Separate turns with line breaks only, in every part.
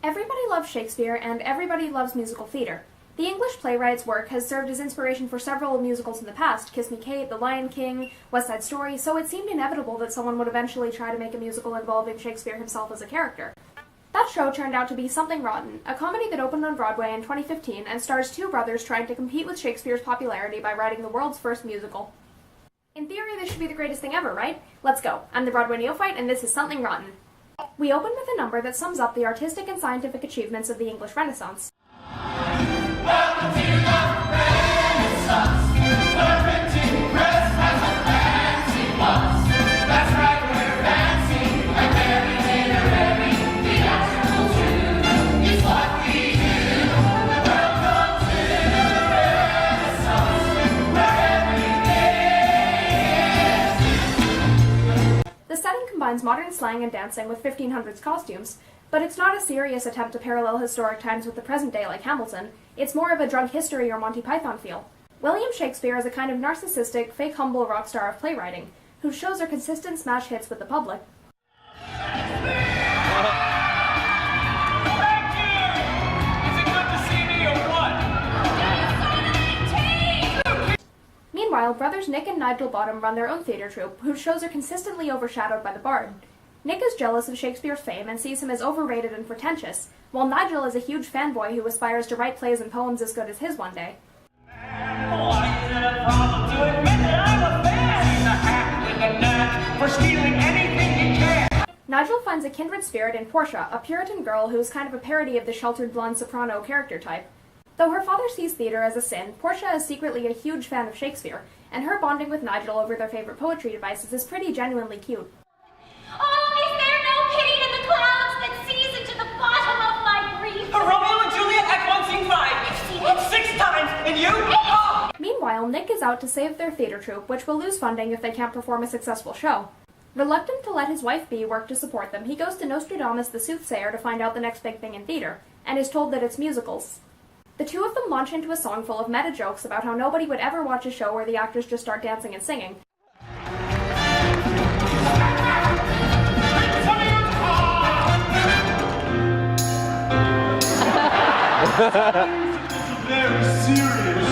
Everybody loves Shakespeare, and everybody loves musical theater. The English playwright's work has served as inspiration for several musicals in the past, Kiss Me Kate, The Lion King, West Side Story, so it seemed inevitable that someone would eventually try to make a musical involving Shakespeare himself as a character. That show turned out to be Something Rotten, a comedy that opened on Broadway in 2015 and stars two brothers trying to compete with Shakespeare's popularity by writing the world's first musical. In theory, this should be the greatest thing ever, right? Let's go. I'm the Broadway Neophyte, and this is Something Rotten. We open with a number that sums up the artistic and scientific achievements of the English Renaissance.
Welcome to the Renaissance, where printing press has a fancy bus. That's right, we're fancy, and very literary, theatrical too, is what we do. Welcome to the Renaissance, where everything is.
The setting combines modern slang and dancing with 1500s costumes, but it's not a serious attempt to parallel historic times with the present day like Hamilton. It's more of a drunk history or Monty Python feel. William Shakespeare is a kind of narcissistic, fake humble rock star of playwriting, whose shows are consistent smash hits with the public. Meanwhile, brothers Nick and Nigel Bottom run their own theater troupe, whose shows are consistently overshadowed by the Bard. Nick is jealous of Shakespeare's fame and sees him as overrated and pretentious, while Nigel is a huge fanboy who aspires to write plays and poems as good as his one day. Nigel finds a kindred spirit in Portia, a Puritan girl who is kind of a parody of the sheltered blonde soprano character type. Though her father sees theater as a sin, Portia is secretly a huge fan of Shakespeare, and her bonding with Nigel over their favorite poetry devices is pretty genuinely cute.
Oh, is there no pity in the clouds that sees into the bottom of my grief?
Romeo and Juliet, Act 1, Scene 5.
You've seen it?
6 times, and you? Oh!
Meanwhile, Nick is out to save their theater troupe, which will lose funding if they can't perform a successful show. Reluctant to let his wife Bea work to support them, he goes to Nostradamus the soothsayer to find out the next big thing in theater, and is told that it's musicals. The two of them launch into a song full of meta jokes about how nobody would ever watch a show where the actors just start dancing and singing.
This is very serious.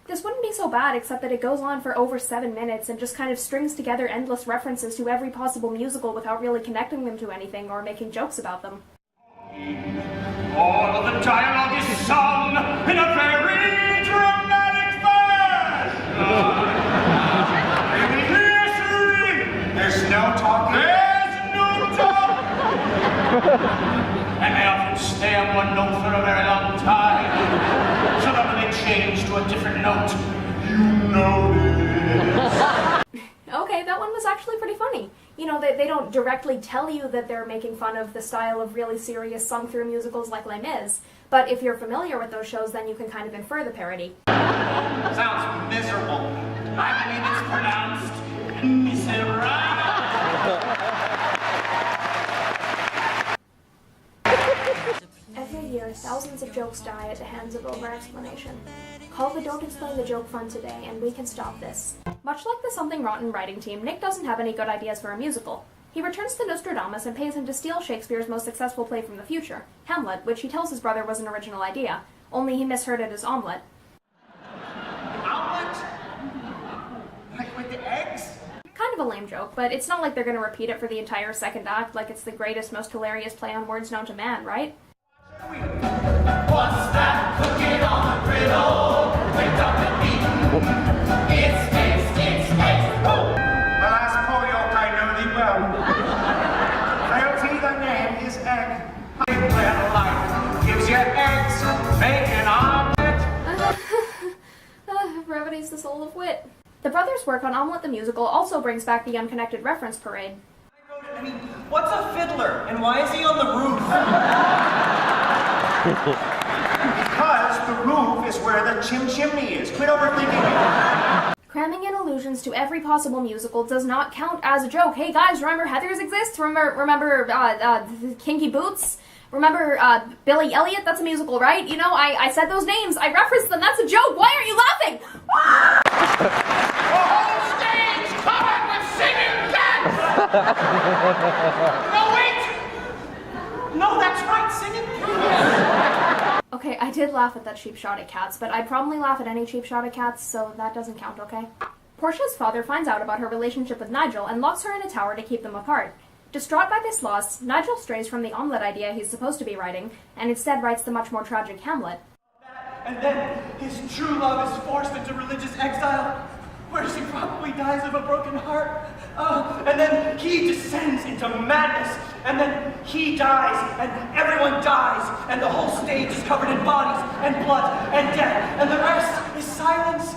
This wouldn't be so bad, except that it goes on for over 7 minutes and just kind of strings together endless references to every possible musical without really connecting them to anything or making jokes about them.
All of the dialogue is sung in a very dramatic fashion. There's no talking. There's no talking. And they often stay on one note for a very long time. So that when they change to a different note, you notice.
Okay, that one was actually pretty funny. You know, they don't directly tell you that they're making fun of the style of really serious sung-through musicals like Les Mis, but if you're familiar with those shows, then you can kind of infer the parody.
Sounds miserable. I believe it's pronounced miserable.
Every year, thousands of jokes die at the hands of over-explanation. Call the Don't Explain the Joke Fund today, and we can stop this. Much like the Something Rotten writing team, Nick doesn't have any good ideas for a musical. He returns to Nostradamus and pays him to steal Shakespeare's most successful play from the future, Hamlet, which he tells his brother was an original idea, only he misheard it as omelette.
Omelet? Like with the eggs?
Kind of a lame joke, but it's not like they're going to repeat it for the entire second act like it's the greatest, most hilarious play on words known to man, right?
What's that cooking on the griddle? Wake up and eat. It's eggs. Oh!
The last polio I know thee well. Frailty, the name is egg.
When life gives you eggs, make an omelet.
Brevity's the soul of wit. The brothers' work on Omelette the Musical also brings back the unconnected reference parade.
I mean, what's a fiddler, and why is he on the roof?
Because the roof is where the chimney is. Quit overthinking it.
Cramming in allusions to every possible musical does not count as a joke. Hey guys, remember Heathers exists? Remember Kinky Boots? Remember, Billy Elliot? That's a musical, right? You know, I said those names. I referenced them. That's a joke. Why aren't you laughing?
The whole stage covered with singing cats! No, wait!
No, that's right, singing cats.
Okay, I did laugh at that cheap shot at cats, but I'd probably laugh at any cheap shot at cats, so that doesn't count, okay? Portia's father finds out about her relationship with Nigel and locks her in a tower to keep them apart. Distraught by this loss, Nigel strays from the omelette idea he's supposed to be writing, and instead writes the much more tragic Hamlet.
And then his true love is forced into religious exile, where she probably dies of a broken heart. And then he descends into madness, and then he dies, and everyone dies, and the whole stage is covered in bodies, and blood, and death, and the rest is silence.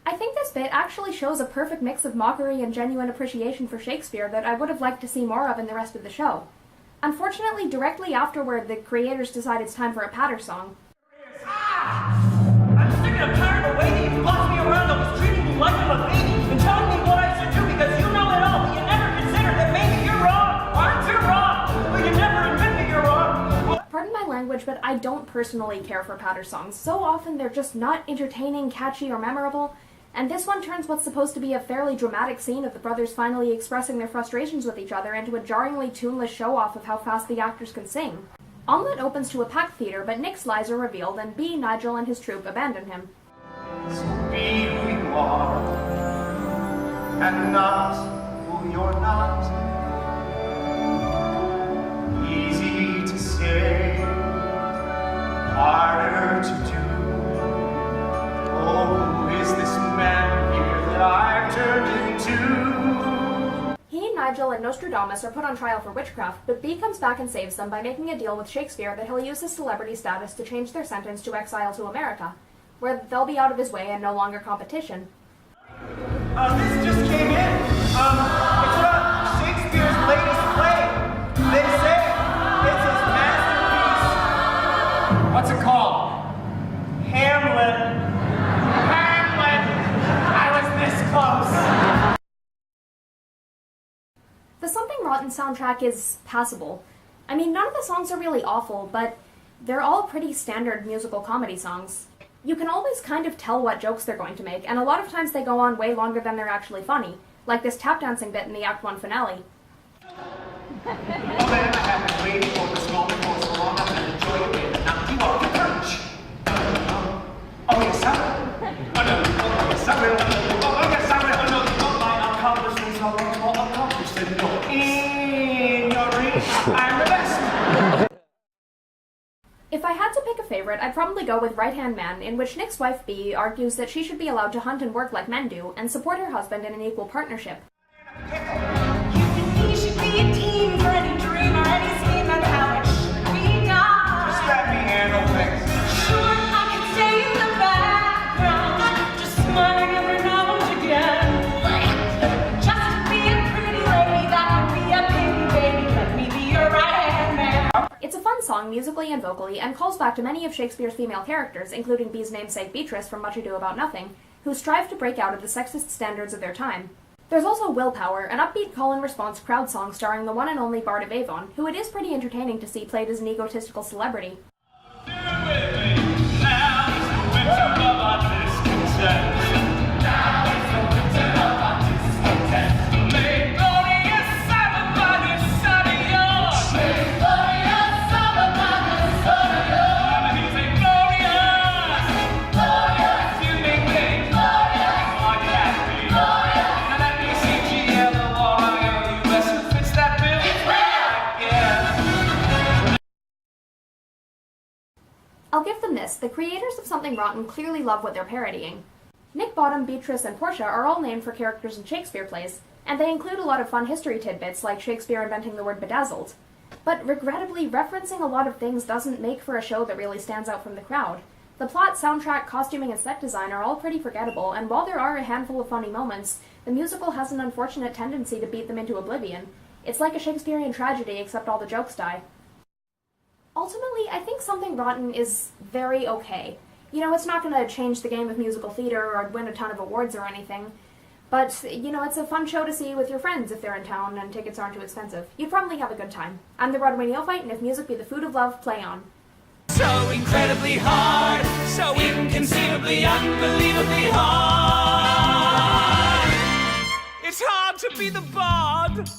I think this bit actually shows a perfect mix of mockery and genuine appreciation for Shakespeare that I would have liked to see more of in the rest of the show. Unfortunately, directly afterward, the creators decide it's time for a patter song.
I'm sick and tired of the way that you boss me around and was treating me like I'm a baby and telling me what I should do because you know it all, but you never consider that maybe you're wrong. Aren't you wrong? But you never admit that you're wrong.
Pardon my language, but I don't personally care for patter songs. So often they're just not entertaining, catchy, or memorable. And this one turns what's supposed to be a fairly dramatic scene of the brothers finally expressing their frustrations with each other into a jarringly tuneless show-off of how fast the actors can sing. Omelette opens to a packed theater, but Nick's lies are revealed, and B, Nigel and his troupe abandon him.
So be who you are, and not who you're not. Easy to say, harder to do. Oh, who is this man here that I've turned into?
He, Nigel, and Nostradamus are put on trial for witchcraft, but B comes back and saves them by making a deal with Shakespeare that he'll use his celebrity status to change their sentence to exile to America, where they'll be out of his way and no longer competition.
This just came in. It's about Shakespeare's latest play. They say it's his masterpiece.
What's it called?
Hamlet.
I was this close.
The Something Rotten soundtrack is passable. I mean, none of the songs are really awful, but they're all pretty standard musical comedy songs. You can always kind of tell what jokes they're going to make, and a lot of times they go on way longer than they're actually funny, like this tap dancing bit in the Act 1 finale.
Well then, I have been waiting for this moment for so long, I'm gonna enjoy it. Now you are the courage. Oh yes, I will. Oh no, oh yes, I will. Oh yes, I will. Oh no, oh, my accomplishments are much more accomplished than your in your reach. I'm the best.
If I had to pick a favorite, I'd probably go with Right Hand Man, in which Nick's wife B argues that she should be allowed to hunt and work like men do, and support her husband in an equal partnership.
You should be a team for any dream or any scheme and how it should be done.
Just let me handle things.
Sure, I could stay in the background, just smiling every now and again. Just to be a pretty lady, that would be a pity, baby. Let me be your right-hand man.
It's a fun song, musically and vocally, and calls back to many of Shakespeare's female characters, including B's namesake Beatrice from Much Ado About Nothing, who strive to break out of the sexist standards of their time. There's also Willpower, an upbeat call-and-response crowd song starring the one and only Bard of Avon, who it is pretty entertaining to see played as an egotistical celebrity. I'll give them this, the creators of Something Rotten clearly love what they're parodying. Nick Bottom, Beatrice, and Portia are all named for characters in Shakespeare plays, and they include a lot of fun history tidbits like Shakespeare inventing the word bedazzled. But regrettably, referencing a lot of things doesn't make for a show that really stands out from the crowd. The plot, soundtrack, costuming, and set design are all pretty forgettable, and while there are a handful of funny moments, the musical has an unfortunate tendency to beat them into oblivion. It's like a Shakespearean tragedy, except all the jokes die. Ultimately, I think Something Rotten is very okay. You know, it's not going to change the game of musical theater or win a ton of awards or anything, But, you know, it's a fun show to see with your friends if they're in town and tickets aren't too expensive. You'd probably have a good time. I'm the Broadway Neophyte, and if music be the food of love, play on.
So incredibly hard, so inconceivably, unbelievably hard. It's hard to be the bard.